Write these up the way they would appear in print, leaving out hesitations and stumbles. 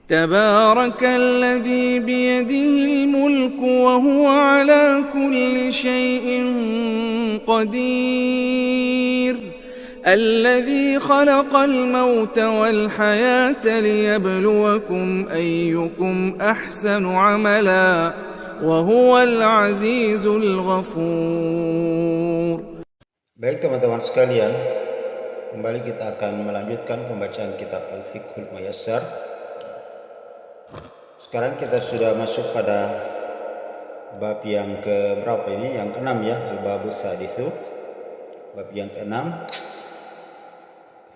تبارك الذي بيده الملك وهو على كل شيء قدير الذي خلق الموت والحياة ليبلوكم أيكم أحسن عملا وهو العزيز الغفور. Baik teman-teman sekalian, kembali kita akan melanjutkan pembacaan kitab Al-Fiqhul Muyassar. Sekarang kita sudah masuk pada bab yang ke berapa ini? Yang ke-6 ya, Al-Babus Sadisu. Bab yang ke-6,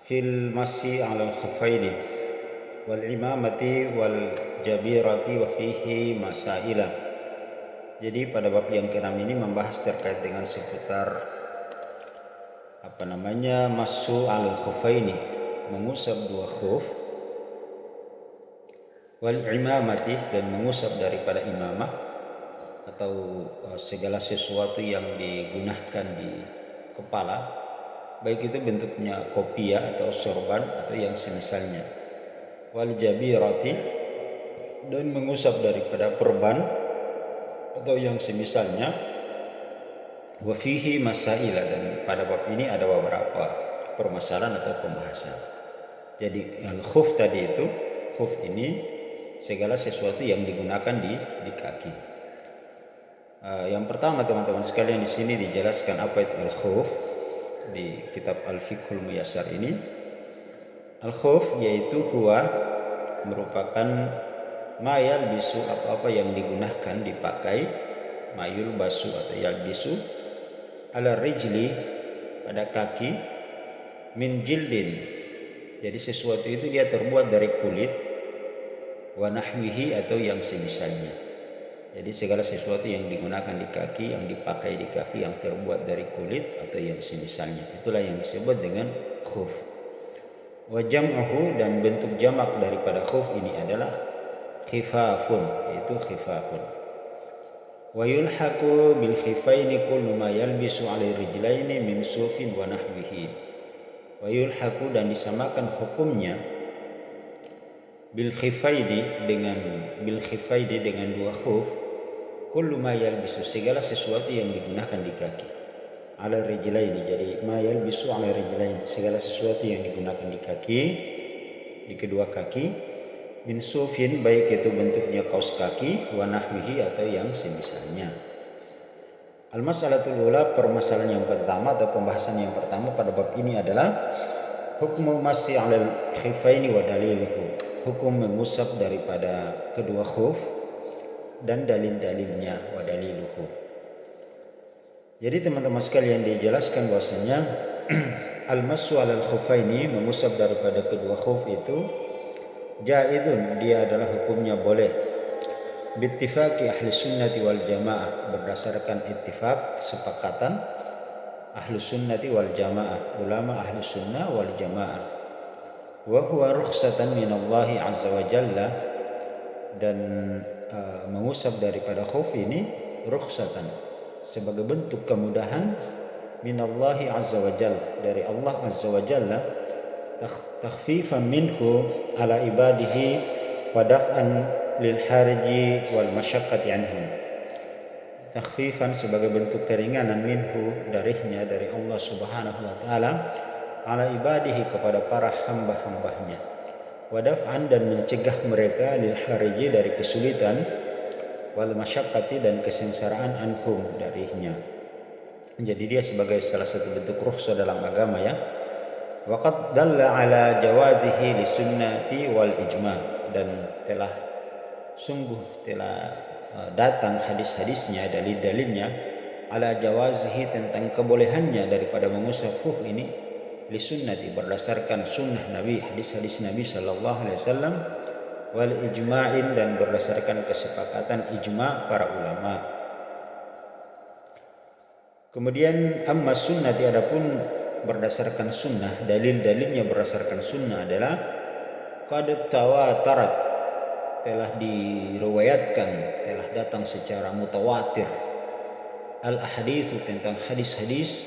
fil masyi 'alal khuffaini wal imamati wal jabirati wa fihi masaila. Jadi pada bab yang ke-6 ini membahas terkait dengan seputar masyu 'alal khuffaini, mengusap dua khuf, wal imamati, dan mengusap daripada imamah atau segala sesuatu yang digunakan di kepala, baik itu bentuknya kopiah atau sorban atau yang semisalnya. Wal jabirati, dan mengusap daripada perban atau yang semisalnya. Wa fihi masaila, dan pada bab ini ada beberapa permasalahan atau pembahasan. Jadi al-khuf tadi itu, khuf ini segala sesuatu yang digunakan di kaki. Yang pertama teman-teman sekalian, di sini dijelaskan apa itu al-khuf di kitab Al-Fiqhul Muyassar ini. Al-khuf yaitu huwa, merupakan mayal bisu, apa-apa yang digunakan dipakai, mayul basu atau yalbisu, ala rijli, pada kaki, min jildin, jadi sesuatu itu dia terbuat dari kulit, wa nahwihi, atau yang semisalnya. Jadi segala sesuatu yang digunakan di kaki, yang dipakai di kaki, yang terbuat dari kulit atau yang semisalnya, itulah yang disebut dengan khuf. Wa jam'uhu, dan bentuk jamak daripada khuf ini adalah khifafun, yaitu khifafun. Wa yulhaqu bil khifaini kullu ma yalbisu 'alal rijlaini min sufin wa nahwihi. Wa yulhaqu, dan disamakan hukumnya bil khifaini, dengan dua khuf, kullu ma yalbisu, segala sesuatu yang digunakan di kaki, 'alal rijlaini, jadi ma yalbisu 'alal rijlaini, segala sesuatu yang digunakan di kaki, di kedua kaki, min sufin, baik itu bentuknya kaos kaki, wa nahwihi, atau yang semisalnya. Al-mas'alatul ula, permasalahan yang pertama atau pembahasan yang pertama pada bab ini adalah hukmu masyi 'alal khifaini wa daliluhu, hukum mengusap daripada kedua khuf dan dalil-dalilnya, wa daliluhu. Jadi teman-teman sekalian, dijelaskan bahwasanya al-masyu 'alal khufaini, mengusap daripada kedua khuf itu jaizun, dia adalah hukumnya boleh, bittifaqi ahli sunnati wal jamaah, berdasarkan ittifaq, kesepakatan ahli sunnati wal jamaah, ulama ahli sunnah wal jamaah. Wa huwa rukhsatan minallahi azza wa jalla, dan mengusap daripada khuf ini rukhsatan, sebagai bentuk kemudahan, minallahi azza wa jalla, dari Allah azza wa jalla, takhfifan minhu ala ibadihi wa daf'an lil harji wal masyaqqati anhum. Takhfifan, sebagai bentuk keringanan, minhu, darinya, dari Allah subhanahu wa ta'ala, ala ibadihi, kepada para hamba-hambanya, wa daf'an, dan mencegah mereka, lil harji, dari kesulitan, wal masyaqqati, dan kesengsaraan, anhum, darinya. Jadi dia sebagai salah satu bentuk rukhsah dalam agama ya. Waqad dalla ala jawadihi li sunnati wal ijma', dan telah datang hadis-hadisnya, dalil-dalilnya, ala jawazihi, tentang kebolehannya daripada mengusap khuf ini, li sunnati, berdasarkan sunnah Nabi, hadis-hadis Nabi sallallahu alaihi wasallam, wal ijma'in, dan berdasarkan kesepakatan ijma' para ulama. Kemudian amma sunnati, adapun berdasarkan sunnah, dalil-dalilnya berdasarkan sunnah adalah qad tawatarat, telah diriwayatkan, telah datang secara mutawatir, al-ahaditsu, tentang hadis-hadis,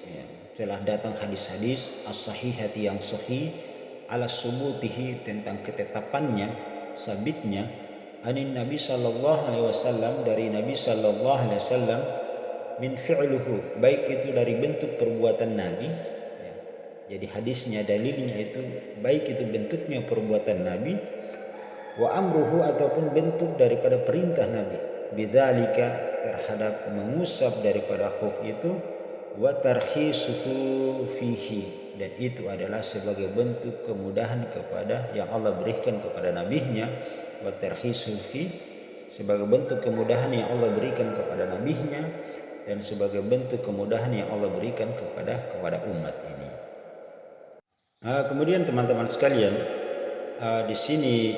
ya, telah datang hadis-hadis as-sahihati, yang sahih, ala subutihi, tentang ketetapannya, sabitnya anin Nabi sallallahu alaihi wasallam, dari Nabi sallallahu alaihi wasallam, min fi'luhu, baik itu dari bentuk perbuatan Nabi ya. Jadi hadisnya, dalilnya itu baik itu bentuknya perbuatan Nabi, wa amruhu ataupun bentuk daripada perintah Nabi, bidzalika terhadap mengusap daripada khuf itu, wa tarkhisuhu fihi, dan itu adalah sebagai bentuk kemudahan kepada yang Allah berikan kepada nabinya, wa tarkhisuhu fi, sebagai bentuk kemudahan yang Allah berikan kepada nabinya dan sebagai bentuk kemudahan yang Allah berikan kepada umat ini. Kemudian teman-teman sekalian, di sini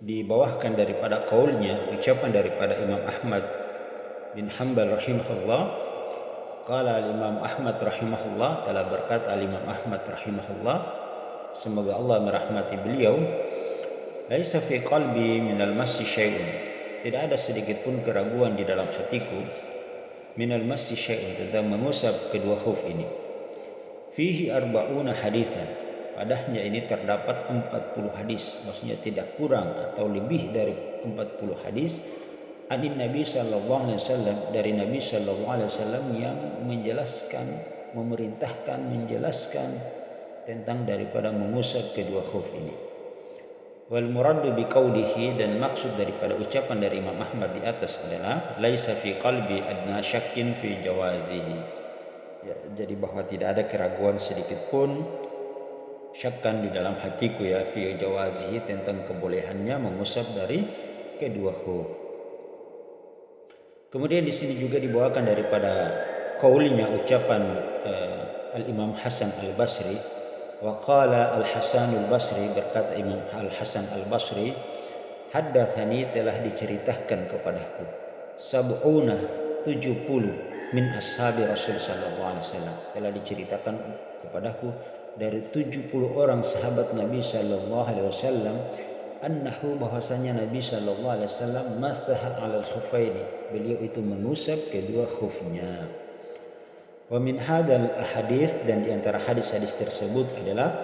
dibawahkan daripada qaulnya, ucapan daripada Imam Ahmad bin Hanbal rahimahullah. Qala al-Imam Ahmad rahimahullah, telah berkata al-Imam Ahmad rahimahullah, semoga Allah merahmati beliau, laisa fi qalbi minal masyi syai'un, tidak ada sedikit pun keraguan di dalam hatiku, minal masyi syai'un, tentang mengusap kedua khuf ini. Fihi arba'una haditsan, padahnya ini terdapat 40 hadis, maksudnya tidak kurang atau lebih dari 40 hadis, anin Nabi sallallahu alaihi wasallam, dari Nabi sallallahu alaihi wasallam, yang menjelaskan, memerintahkan, menjelaskan tentang daripada mengusap kedua khuf ini. Wal muradu biqaulihi, dan maksud daripada ucapan dari Imam Ahmad di atas adalah laisa fi qalbi adna syakkin fi jawazihi, ya, jadi bahwa tidak ada keraguan sedikit pun, syakkan di dalam hatiku ya, fi jawazihi, tentang kebolehannya mengusap dari kedua khuf. Kemudian di sini juga dibawakan daripada qaulnya ucapan al-Imam Hasan al-Basri, wa qala al-Hasan al-Basri, berkata Imam al-Hasan al-Basri, haddatsani, telah diceritakan kepadaku, sab'una, 70, min ashabi Rasul sallallahu alaihi wasallam, telah diceritakan kepadaku dari 70 orang sahabat Nabi sallallahu alaihi wasallam, annahu, bahwasanya Nabi sallallahu alaihi wasallam, masaha 'alal khufaini, beliau itu mengusap kedua khufnya. Wa min hadzal ahadits, dan di antara hadis-hadis tersebut adalah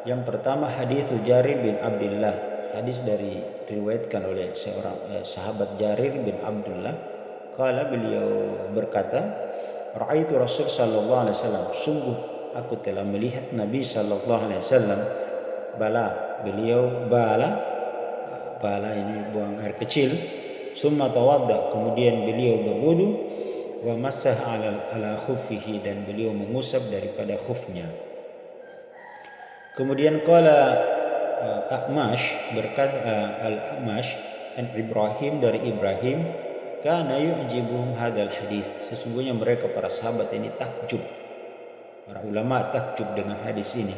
yang pertama hadis Jarir bin Abdullah, hadis dari diriwayatkan oleh seorang sahabat Jarir bin Abdullah, qala, beliau berkata, ra'aitu Rasul sallallahu alaihi wasallam, sungguh aku telah melihat Nabi sallallahu alaihi wasallam, bala, beliau bala ini buang air kecil, summa tawadda, kemudian beliau berwudu, wa masah ala khuffihi, dan beliau mengusap daripada khufnya. Kemudian qala A'mash, berkata al-A'mash an Ibrahim, dari Ibrahim, kana yu'jibuhum hadzal hadis, sesungguhnya mereka para sahabat ini takjub, para ulama takjub dengan hadis ini.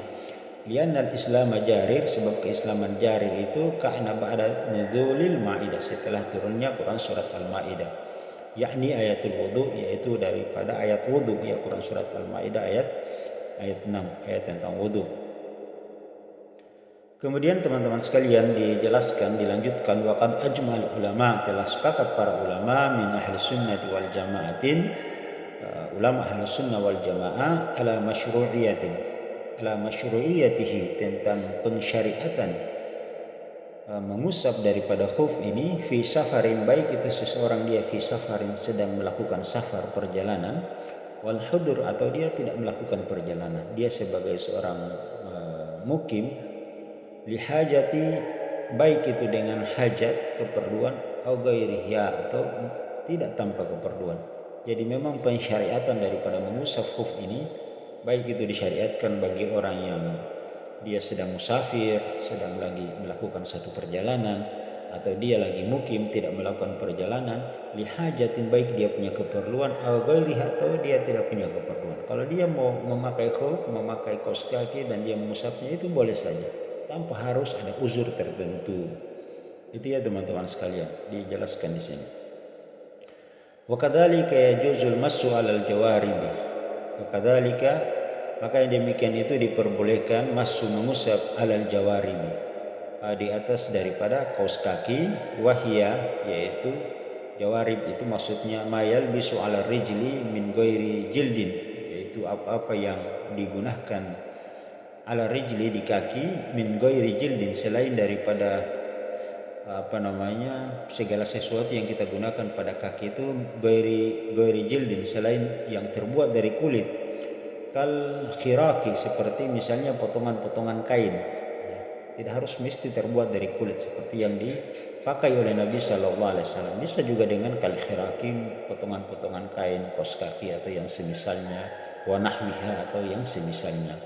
Lianna al-Islam Jarir, sebab keislaman Jarir itu ka'na ba'da nuzulil Maidah, setelah turunnya Quran surat Al-Maidah, yakni ayatul wudu, yaitu daripada ayat wudu, ya, Quran surat Al-Maidah ayat 6, ayat tentang wudu. Kemudian teman-teman sekalian dijelaskan, dilanjutkan, waqad ajmal ulama, telah sepakat para ulama min ahli sunnati wal jamaatin, ulama ahli sunnah wal jamaah, ala masyru'iyatihi, tentang pensyariatan mengusap daripada khuf ini, fi safarin, baik itu seseorang dia fi safarin, sedang melakukan safar, perjalanan, wal hudur, atau dia tidak melakukan perjalanan, dia sebagai seorang mukim, lihajati, baik itu dengan hajat, keperluan, au ghairiha, atau tidak tanpa keperluan. Jadi memang pensyariatan daripada mengusap khuf ini, baik itu disyariatkan bagi orang yang dia sedang musafir, sedang lagi melakukan satu perjalanan, atau dia lagi mukim tidak melakukan perjalanan, lihajatin, baik dia punya keperluan, au ghairiha, atau dia tidak punya keperluan. Kalau dia mau memakai khuf, memakai kaos kaki, dan dia mengusapnya, itu boleh saja, tanpa harus ada uzur tertentu. Itu ya teman-teman sekalian, dijelaskan di sini. Wa kadzalika yajuzul massu 'alal jawaribi, wa kadzalika, maka yang demikian itu diperbolehkan massu, mengusap, 'alal jawaribi, di atas daripada kaos kaki, wahia, yaitu jawarib itu maksudnya mayal bisu 'ala rijli min ghairi jildin, yaitu apa-apa yang digunakan ala rijli di kaki, min ghairi jildin selain daripada segala sesuatu yang kita gunakan pada kaki itu ghairi jildin selain yang terbuat dari kulit, kal khiraki seperti misalnya potongan-potongan kain, ya. Tidak harus mesti terbuat dari kulit seperti yang dipakai oleh Nabi Shallallahu Alaihi Wasallam. Bisa juga dengan kal khiraki, potongan-potongan kain, kaos kaki atau yang semisalnya, wa nahwiha atau yang semisalnya.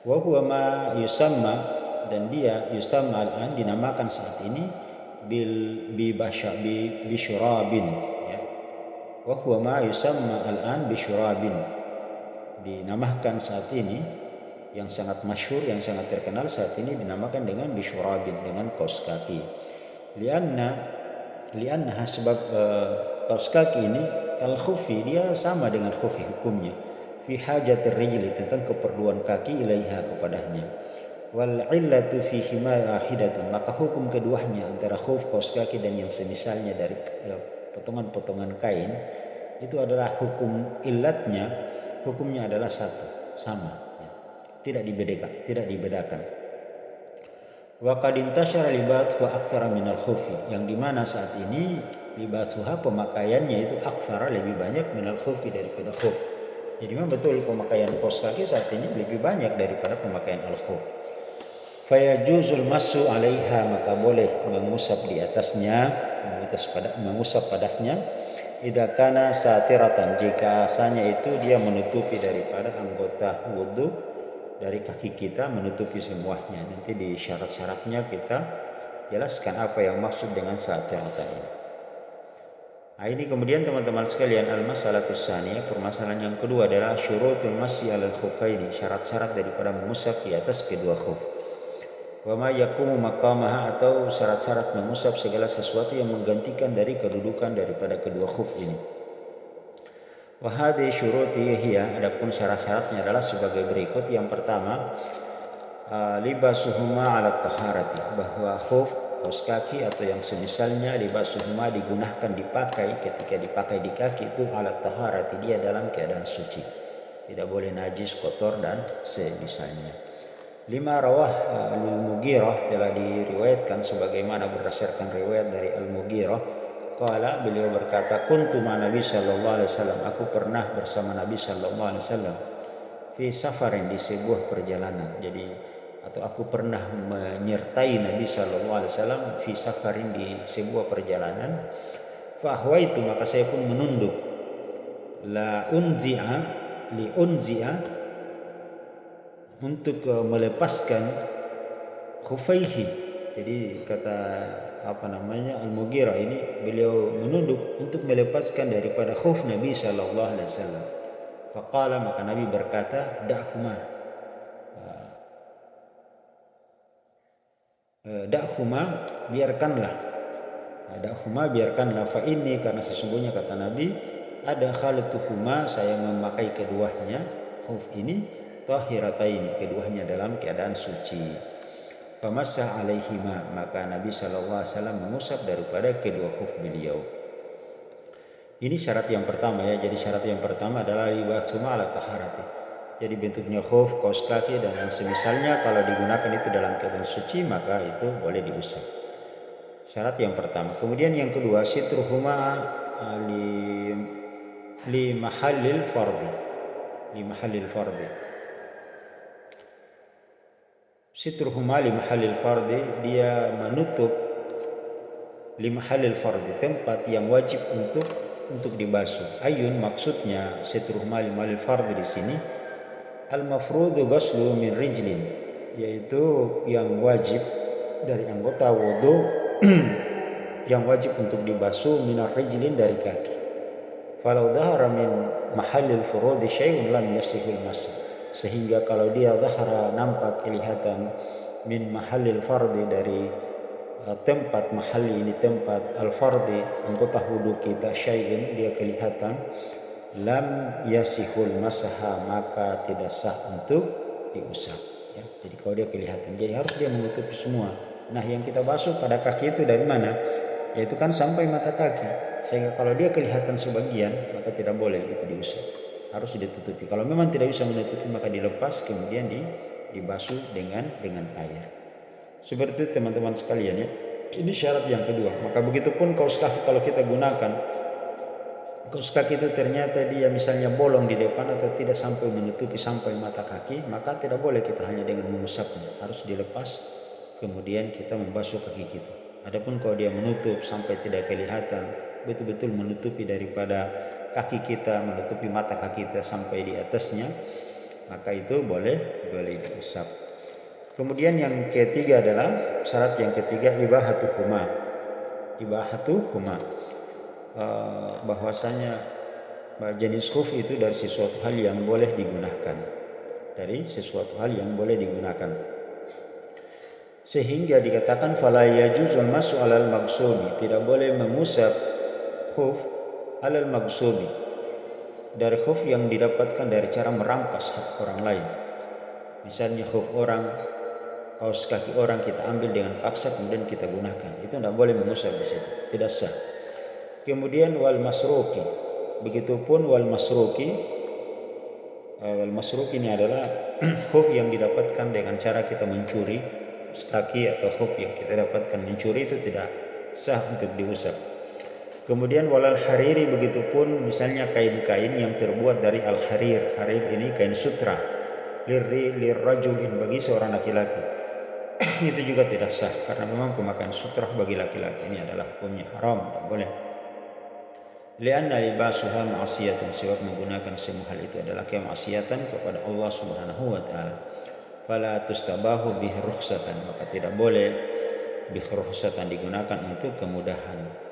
Wa huwa ma yusamma, dan dia yusamma al-an dinamakan saat ini bisyurabin, ya. Wa huwa ma yusamma al-an bisyurabin, dinamakan saat ini yang sangat masyhur, yang sangat terkenal saat ini dinamakan dengan bisyurabin, dengan kaos kaki. Lianna sebab kaos kaki ini kal khufi, dia sama dengan khufi hukumnya, fi hajatir rijli, tentang keperluan kaki, ilaiha kepadanya. Wal illatu fihi ma wahidatun, maka hukum keduanya antara khuf, kaos kaki dan yang semisalnya dari potongan-potongan kain itu adalah hukum illatnya, hukumnya adalah satu, sama, ya. Tidak dibedakan. Wa qad intashara libathu aktsara minal khufi, yang dimana saat ini libasuha, pemakaiannya itu aktsara, lebih banyak, minal khufi, daripada khuf. Jadi memang betul pemakaian kaos kaki saat ini lebih banyak daripada pemakaian al-khuf. Fayajuzul masu alaiha, maka boleh mengusap di atasnya, mengusap padanya, idza kana satiratan, jika asalnya itu dia menutupi daripada anggota wudu dari kaki kita, menutupi semuanya. Nanti di syarat-syaratnya kita jelaskan apa yang maksud dengan satiratan ini. Nah, ini kemudian teman-teman sekalian, al-masalatus tsaniyah, permasalahan yang kedua adalah syurutul masyi alal khuffaini, syarat-syarat daripada mengusap di atas kedua khuf. Wa ma yakumu maqamaha, atau syarat-syarat mengusap segala sesuatu yang menggantikan dari kedudukan daripada kedua khuf ini. Wa hadhihi syuruti hiya, adapun syarat-syaratnya adalah sebagai berikut. Yang pertama, libasuhuma ala taharati, bahwa khuf, kaos kaki atau yang semisalnya, libasuhuma digunakan, dipakai, ketika dipakai di kaki itu ala taharati, dia dalam keadaan suci, tidak boleh najis, kotor dan semisalnya. Lima rawah al-Mughirah, telah diriwayatkan sebagaimana berdasarkan riwayat dari al-Mughirah, qala, beliau berkata, kuntu ma Nabi sallallahu alaihi wasallam, aku pernah bersama Nabi sallallahu alaihi wasallam, fi safarin, di sebuah perjalanan. Jadi atau aku pernah menyertai Nabi sallallahu alaihi wasallam fi safarin, di sebuah perjalanan. Fa ahwaitu, maka saya pun menunduk, li unzi'a, untuk melepaskan khufaihi. Jadi kata Al-Mughirah ini, beliau menunduk untuk melepaskan daripada khuf Nabi sallallahu alaihi wasallam. Faqala, maka Nabi berkata, da'huma, biarkanlah, fa inni, karena sesungguhnya kata Nabi, ada khalatuhuma, saya memakai keduanya khuf ini, tahirataini, keduanya dalam keadaan suci. Famassah alaihima, maka Nabi sallallahu alaihi wasallam mengusap daripada kedua khuf beliau. Ini syarat yang pertama, ya. Jadi syarat yang pertama adalah libasuma ala taharati. Jadi bentuknya khuf, kaos kaki dan yang semisalnya, kalau digunakan itu dalam keadaan suci, maka itu boleh diusap. Syarat yang pertama. Kemudian yang kedua, sitruhuma li mahallil fardi. Sitruhuma li mahallil fardi, dia menutup li mahallil fardi, tempat yang wajib untuk dibasuh. Ayun, maksudnya sitruhuma li mahallil fardi di sini al mafrudu ghuslu min rijlin, yaitu yang wajib dari anggota wudu yang wajib untuk dibasuh, minar rijlin, dari kaki. Falau dhahara min mahallil furudi syai'un lam yasihul masa, sehingga kalau dia zahara, nampak, kelihatan, min mahallil fardi, dari tempat mahalli ini, tempat al-fardi, anggota wudu kita, syai'in, dia kelihatan, lam yasihul masaha, maka tidak sah untuk diusap, ya. Jadi kalau dia kelihatan, jadi harus dia menutupi semua. Nah, yang kita basuh pada kaki itu dari mana? Yaitu kan sampai mata kaki, sehingga kalau dia kelihatan sebagian, maka tidak boleh itu diusap, harus ditutupi. Kalau memang tidak bisa menutupi, maka dilepas kemudian dibasuh dengan air. Seperti itu teman-teman sekalian ya. Ini syarat yang kedua. Maka begitupun kaos kaki kalau kita gunakan, kaos kaki itu ternyata dia misalnya bolong di depan atau tidak sampai menutupi sampai mata kaki, maka tidak boleh kita hanya dengan mengusapnya, harus dilepas kemudian kita membasuh kaki kita. Adapun kalau dia menutup sampai tidak kelihatan, betul-betul menutupi daripada kaki kita, menutupi mata kaki kita sampai di atasnya, maka itu boleh diusap. Kemudian yang ketiga adalah syarat yang ketiga ibahatuhuma. Bahwasanya jenis khuf itu dari sesuatu hal yang boleh digunakan. Sehingga dikatakan fala yajuzul masu alal maghsubi, tidak boleh mengusap khuf alal maghsubi, dari khuf yang didapatkan dari cara merampas hak orang lain. Misalnya khuf orang, kaos kaki orang kita ambil dengan paksa kemudian kita gunakan, itu tidak boleh mengusap di situ, tidak sah. Kemudian wal masruki, begitupun wal masruki ini adalah khuf yang didapatkan dengan cara kita mencuri, kaos kaki atau khuf yang kita dapatkan mencuri itu tidak sah untuk diusap. Kemudian walal hariri, begitupun misalnya kain-kain yang terbuat dari al harir. Harir ini kain sutra, lirrajulin, bagi seorang laki-laki. Itu juga tidak sah karena memang pemakaian sutra bagi laki-laki ini adalah hukumnya haram, tidak boleh. Lianna libasuha ma'asiyatan, sebab menggunakan semua hal itu adalah kemaksiatan kepada Allah Subhanahu wa taala. Fala tustabahu bihi rukhsatan, maka tidak boleh bihi rukhsatan digunakan untuk kemudahan.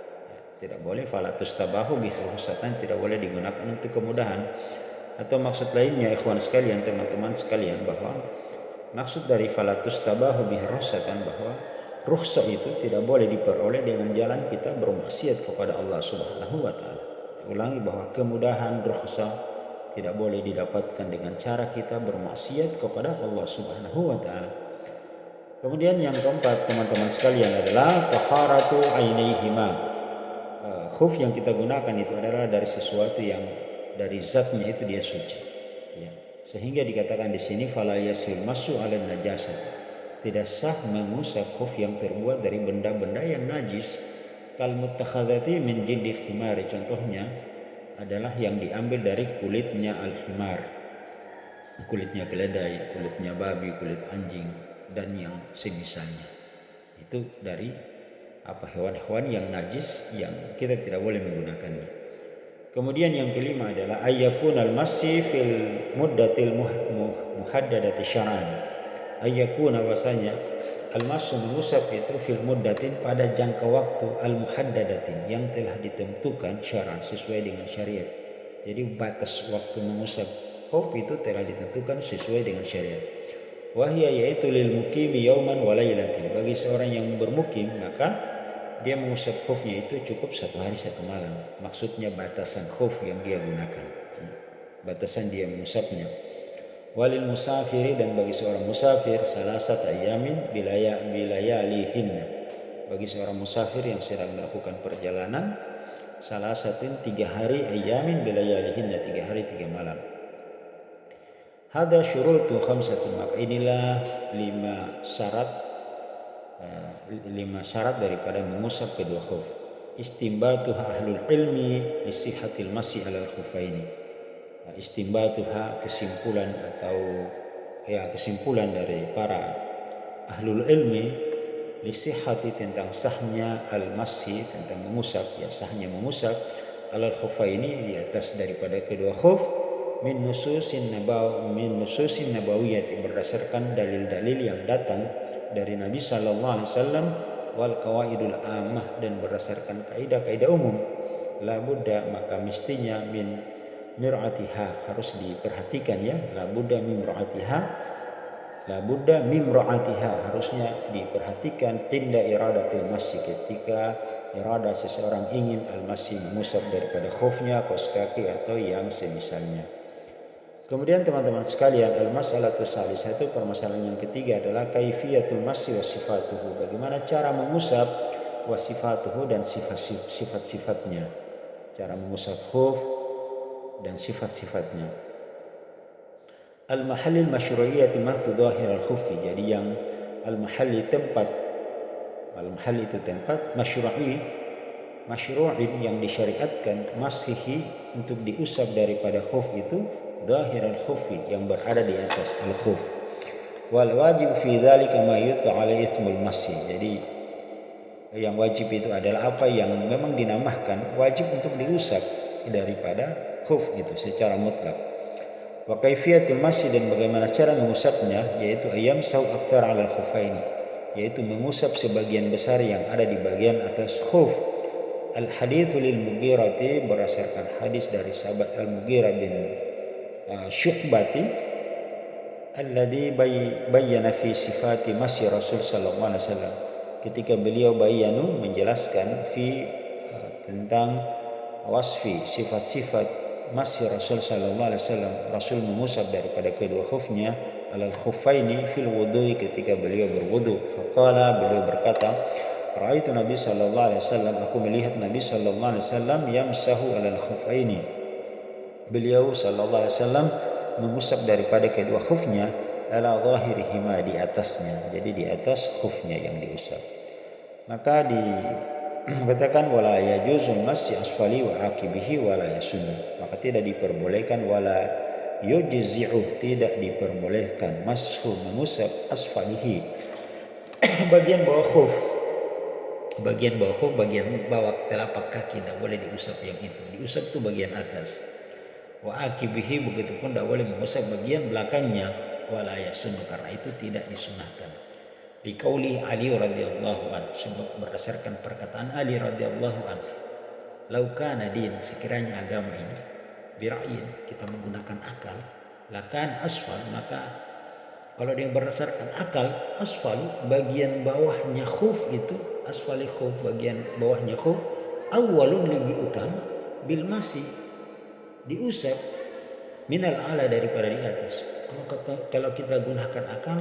Tidak boleh fala tustabahu bihi rukhsatan, tidak boleh digunakan untuk kemudahan. Atau maksud lainnya ikhwan sekalian, teman-teman sekalian, bahwa maksud dari fala tustabahu bihi rukhsatan bahwa rukhsah itu tidak boleh diperoleh dengan jalan kita bermaksiat kepada Allah Subhanahu wa taala. Ulangi bahwa kemudahan rukhsah tidak boleh didapatkan dengan cara kita bermaksiat kepada Allah Subhanahu wa taala. Kemudian yang keempat teman-teman sekalian adalah taharatu ainaihima. Khuf yang kita gunakan itu adalah dari sesuatu yang dari zatnya itu dia suci. Ya. Sehingga dikatakan di sini fala yasil masu ala najasah. Tidak sah mengusap khuf yang terbuat dari benda-benda yang najis. Kal mutakhadzati min jildil khimar, contohnya adalah yang diambil dari kulitnya al-himar. Kulitnya keledai, kulitnya babi, kulit anjing dan yang semisalnya. Itu dari hewan-hewan yang najis yang kita tidak boleh menggunakannya. Kemudian yang kelima adalah ayyakun al-massi fil muddatil muhaddadati syar'an. Ayyakun wasanya al-massu mengusap itu fil muddatin pada jangka waktu al-muhaddadatin yang telah ditentukan syar'an sesuai dengan syariat. Jadi batas waktu mengusap khuf itu telah ditentukan sesuai dengan syariat. Wahya yaitu lil muqimi yauman wa lailatin, bagi seorang yang bermukim maka dia mengusap khufnya itu cukup 1 hari 1 malam. Maksudnya batasan khuf yang dia gunakan, batasan dia mengusapnya. Walil musafiri, dan bagi seorang musafir salasat ayamin bilayalihinna, bagi seorang musafir yang sedang melakukan perjalanan salasatin 3 hari ayamin bilayalihinna, 3 hari 3 malam. Hada syurutu khamsatun, maka inilah 5 syarat daripada mengusap kedua khuf. Istimbatuha ahlul ilmi lisihhatil masih alal khufaini. Istimbatuha, kesimpulan dari para ahlul ilmi lisihhati, tentang sahnya al-masih, tentang mengusap, ya sahnya mengusap alal khufaini, di atas daripada kedua khuf, min nususin nabawiyyah, berdasarkan dalil-dalil yang datang dari Nabi sallallahu alaihi wasallam, wal qawaidul ammah, dan berdasarkan kaidah-kaidah umum. La budda, maka mestinya min mir'atiha, harus diperhatikan ya, la budda mimra'atiha, harusnya diperhatikan inda iradatil masyi, ketika irada seseorang ingin al-masyi mengusap daripada khufnya, kaos kaki atau yang semisalnya. Kemudian teman-teman sekalian, al-mas'alatu salisah, itu permasalahan yang ketiga adalah kaifiyatul masyi wa sifatuhu, bagaimana cara mengusap, wa sifatuhu, dan sifat-sifatnya, cara mengusap khuf dan sifat-sifatnya. al-mahallil masyru'iyyati mathu dhahir al-khuffi. Jadi yang al-mahalli tempat, al-mahall itu tempat, masyru'in yang disyariatkan masihi untuk diusap daripada khuf itu dhahir al-khuffi, yang berada di atas al-khuf. Wal wajib fi dzalika ma yut'ala itsmul masih. Jadi yang wajib itu adalah apa yang memang dinamakan wajib untuk diusap daripada khuf itu secara mutlak. Wa kaifiyatul masih, dan bagaimana cara mengusapnya, yaitu ayam sau aktsar 'ala al-khuffaini, yaitu mengusap sebagian besar yang ada di bagian atas khuf. Al-haditsu lil Mughirati, berdasarkan hadis dari sahabat Al-Mughirah bin Syu'bati, alladzi bayyana fi sifati masih Rasul sallallahu alaihi wasallam, ketika beliau bayanu menjelaskan tentang wasfi, sifat-sifat masih Rasul sallallahu alaihi wasallam, Rasul mengusap daripada kedua khufnya alal khuffaini fil wudu'i, ketika beliau berwudu. Faqala, beliau berkata, ra'aitu Nabi sallallahu alaihi wasallam, aku melihat Nabi sallallahu alaihi wasallam yamsahu alal khuffaini, beliau sallallahu alaihi wasallam mengusap daripada kedua khufnya ala zahirihima, di atasnya, jadi di atas khufnya yang diusap. Maka dikatakan wala yajuzul masyi asfali wa akibihi wala yasunnu, maka tidak diperbolehkan, wala yujzi'u, tidak diperbolehkan, mashu, mengusap, asfalihi, bagian bawah khuf, bagian bawah telapak kaki tidak boleh diusap, yang itu diusap itu bagian atas. Wa akibihi, begitu pun tidak boleh mengusap bagian belakangnya, wala yasunnu, karena itu tidak disunahkan. Liqauli Ali radhiyallahu anhu, sebab berdasarkan perkataan Ali radhiyallahu anhu, lau kana din, sekiranya agama ini bira'in, kita menggunakan akal, lakan asfal, maka kalau dia berdasarkan akal, asfal, bagian bawahnya khuf itu, asfali khuf, bagian bawahnya khuf, awwalun, lebih utama, bil masih, diusap, minal ala, daripada di atas. Kalau kita gunakan akal,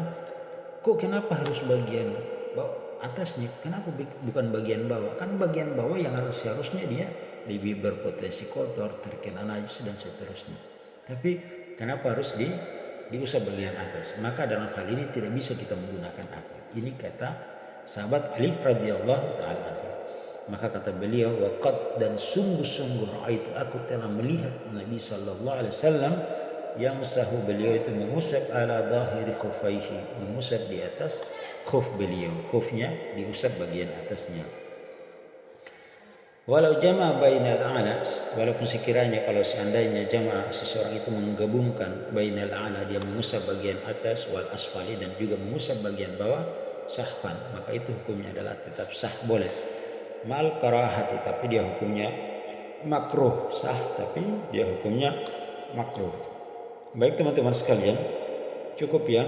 kok kenapa harus bagian bawah atasnya, kenapa bukan bagian bawah? Kan bagian bawah yang harusnya dia lebih berpotensi kotor, terkena najis dan seterusnya. Tapi kenapa harus diusap bagian atas? Maka dalam hal ini tidak bisa kita menggunakan akal. Ini kata sahabat Ali radhiyallahu taala anhu. Maka kata beliau, waqad, dan sungguh-sungguh raaitu, aku telah melihat Nabi sallallahu alaihi wasallam yamsahu, beliau itu mengusap ala dhahiri khuffaihi, mengusap di atas khuf beliau, khufnya diusap bagian atasnya. Walau jama' bainal a'la, walaupun sekiranya kalau seandainya jama' seseorang itu menggabungkan bainal a'la, dia mengusap bagian atas, wal asfali, dan juga mengusap bagian bawah, sahwan, maka itu hukumnya adalah tetap sah, boleh. Mal karahati, tapi dia hukumnya makruh, sah tapi dia hukumnya makruh. Baik teman-teman sekalian, cukup ya